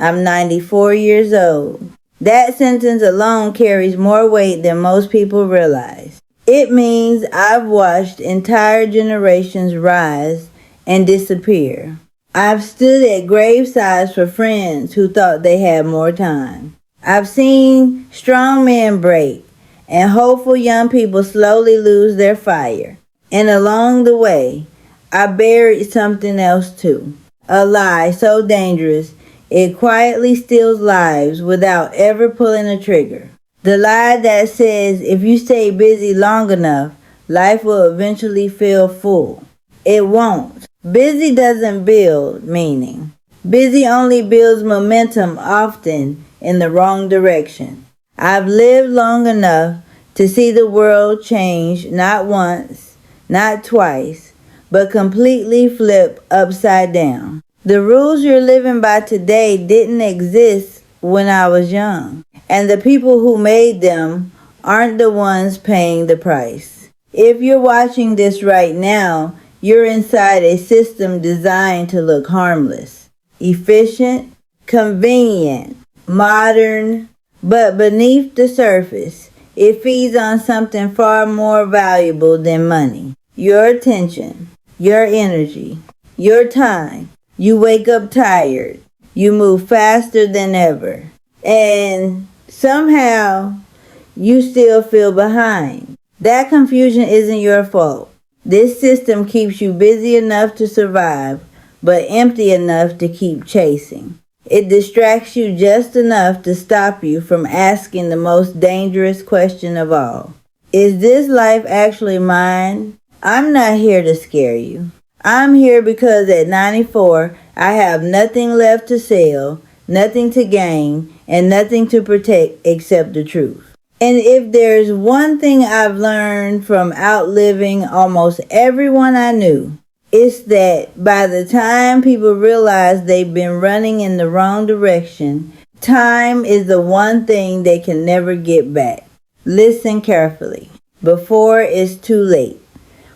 I'm 94 years old. That sentence alone carries more weight than most people realize. It means I've watched entire generations rise and disappear. I've stood at gravesides for friends who thought they had more time. I've seen strong men break and hopeful young people slowly lose their fire. And along the way, I buried something else too. A lie so dangerous, it quietly steals lives without ever pulling a trigger. The lie that says if you stay busy long enough, life will eventually feel full. It won't. Busy doesn't build meaning. Busy only builds momentum, often in the wrong direction. I've lived long enough to see the world change not once, not twice, but completely flip upside down. The rules you're living by today didn't exist when I was young, and the people who made them aren't the ones paying the price. If you're watching this right now, you're inside a system designed to look harmless, efficient, convenient, modern, but beneath the surface, it feeds on something far more valuable than money. Your attention, your energy, your time. You wake up tired. You move faster than ever. And somehow, you still feel behind. That confusion isn't your fault. This system keeps you busy enough to survive, but empty enough to keep chasing. It distracts you just enough to stop you from asking the most dangerous question of all. Is this life actually mine? I'm not here to scare you. I'm here because at 94, I have nothing left to sell, nothing to gain, and nothing to protect except the truth. And if there's one thing I've learned from outliving almost everyone I knew, it's that by the time people realize they've been running in the wrong direction, time is the one thing they can never get back. Listen carefully, before it's too late.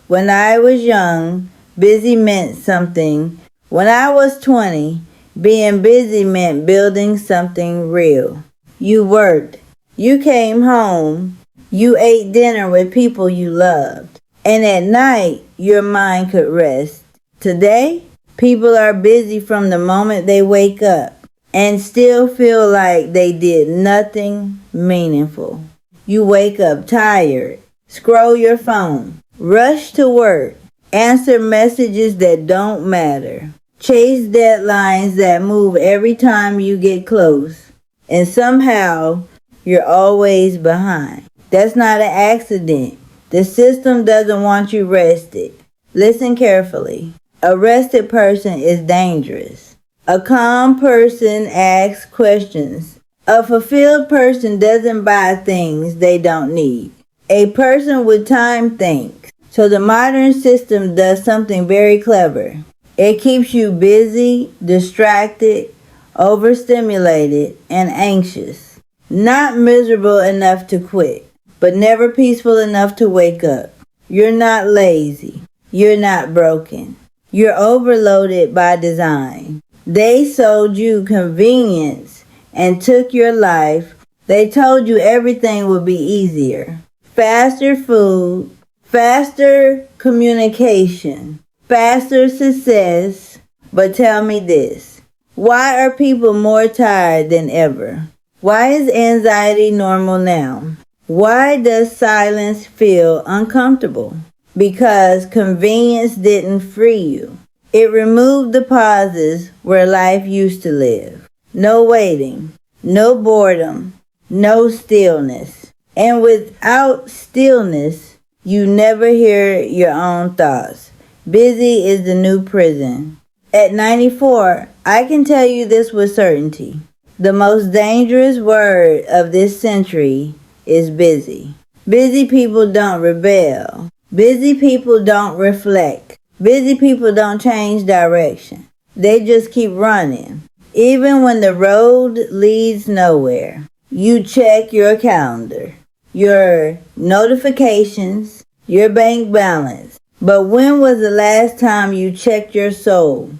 When I was young, busy meant something. When I was 20, being busy meant building something real. You worked. You came home. You ate dinner with people you loved. And at night, your mind could rest. Today, people are busy from the moment they wake up and still feel like they did nothing meaningful. You wake up tired, scroll your phone, rush to work, answer messages that don't matter, chase deadlines that move every time you get close, and somehow you're always behind. That's not an accident. The system doesn't want you rested. Listen carefully. A rested person is dangerous. A calm person asks questions. A fulfilled person doesn't buy things they don't need. A person with time thinks. So the modern system does something very clever. It keeps you busy, distracted, overstimulated, and anxious. Not miserable enough to quit, but never peaceful enough to wake up. You're not lazy. You're not broken. You're overloaded by design. They sold you convenience and took your life. They told you everything would be easier. Faster food, faster communication, faster success. But tell me this, why are people more tired than ever? Why is anxiety normal now? Why does silence feel uncomfortable? Because convenience didn't free you. It removed the pauses where life used to live. No waiting, no boredom, no stillness. And without stillness, you never hear your own thoughts. Busy is the new prison. At 94, I can tell you this with certainty. The most dangerous word of this century is busy. Busy people don't rebel. Busy people don't reflect. Busy people don't change direction. They just keep running. Even when the road leads nowhere. You check your calendar, your notifications, your bank balance. But when was the last time you checked your soul?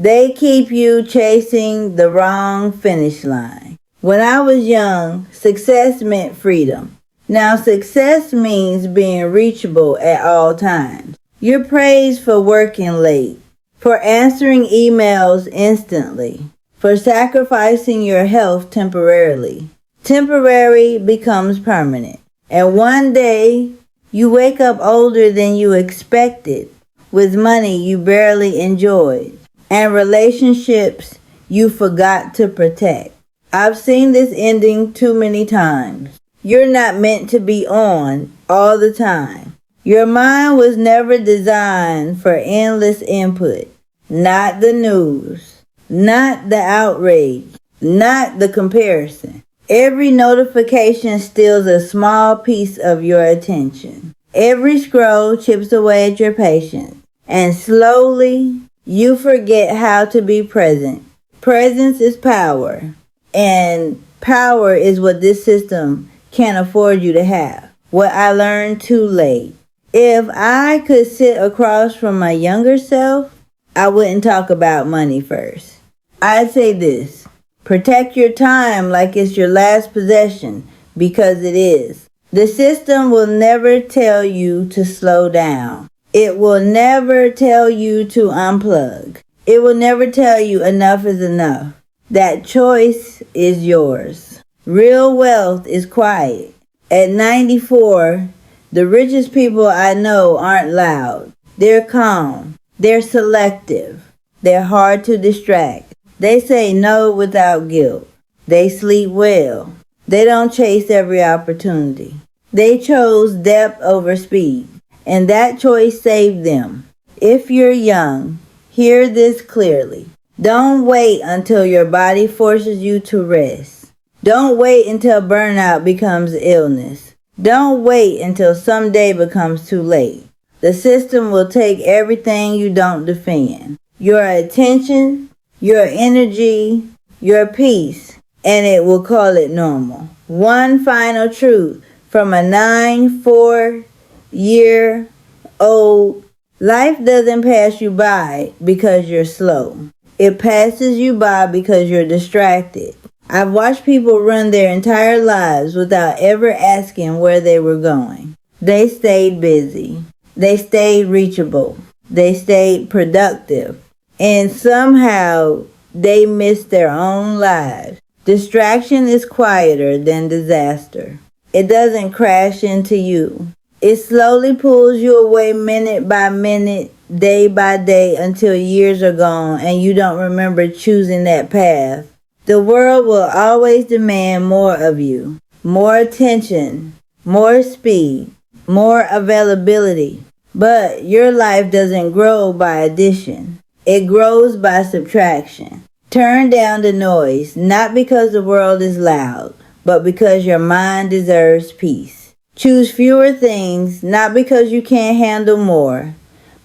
They keep you chasing the wrong finish line. When I was young, success meant freedom. Now success means being reachable at all times. You're praised for working late, for answering emails instantly, for sacrificing your health temporarily. Temporary becomes permanent. And one day, you wake up older than you expected, with money you barely enjoyed, and relationships you forgot to protect. I've seen this ending too many times. You're not meant to be on all the time. Your mind was never designed for endless input. Not the news, not the outrage, not the comparison. Every notification steals a small piece of your attention. Every scroll chips away at your patience. And slowly, you forget how to be present. Presence is power. And power is what this system can't afford you to have. What I learned too late. If I could sit across from my younger self, I wouldn't talk about money first. I'd say this: protect your time like it's your last possession, because it is. The system will never tell you to slow down. It will never tell you to unplug. It will never tell you enough is enough. That choice is yours. Real wealth is quiet. At 94, the richest people I know aren't loud. They're calm. They're selective. They're hard to distract. They say no without guilt. They sleep well. They don't chase every opportunity. They chose depth over speed, and that choice saved them. If you're young, hear this clearly. Don't wait until your body forces you to rest. Don't wait until burnout becomes illness. Don't wait until someday becomes too late. The system will take everything you don't defend. Your attention, your energy, your peace, and it will call it normal. One final truth from a 94-year-old: life doesn't pass you by because you're slow. It passes you by because you're distracted. I've watched people run their entire lives without ever asking where they were going. They stayed busy. They stayed reachable. They stayed productive. And somehow they missed their own lives. Distraction is quieter than disaster. It doesn't crash into you. It slowly pulls you away minute by minute, day by day, until years are gone and you don't remember choosing that path. The world will always demand more of you. More attention, more speed, more availability. But your life doesn't grow by addition. It grows by subtraction. Turn down the noise, not because the world is loud, but because your mind deserves peace. Choose fewer things, not because you can't handle more,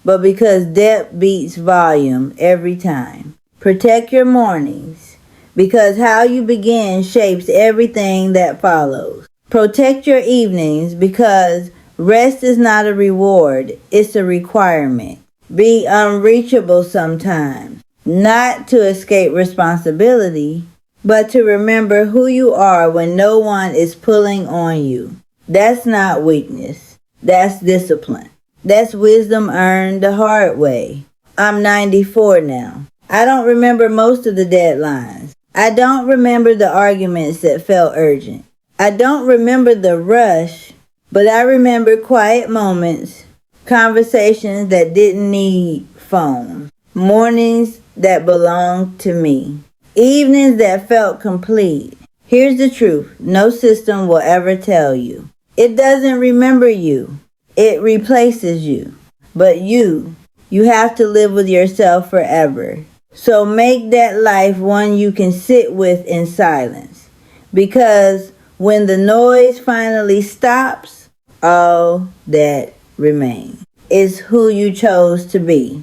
but because depth beats volume every time. Protect your mornings, because how you begin shapes everything that follows. Protect your evenings, because rest is not a reward, it's a requirement. Be unreachable sometimes, not to escape responsibility, but to remember who you are when no one is pulling on you. That's not weakness. That's discipline. That's wisdom earned the hard way. I'm 94 now. I don't remember most of the deadlines. I don't remember the arguments that felt urgent. I don't remember the rush, but I remember quiet moments, conversations that didn't need phone, mornings that belonged to me, evenings that felt complete. Here's the truth: no system will ever tell you. It doesn't remember you. It replaces you. But you have to live with yourself forever. So make that life one you can sit with in silence. Because when the noise finally stops, all that remains is who you chose to be.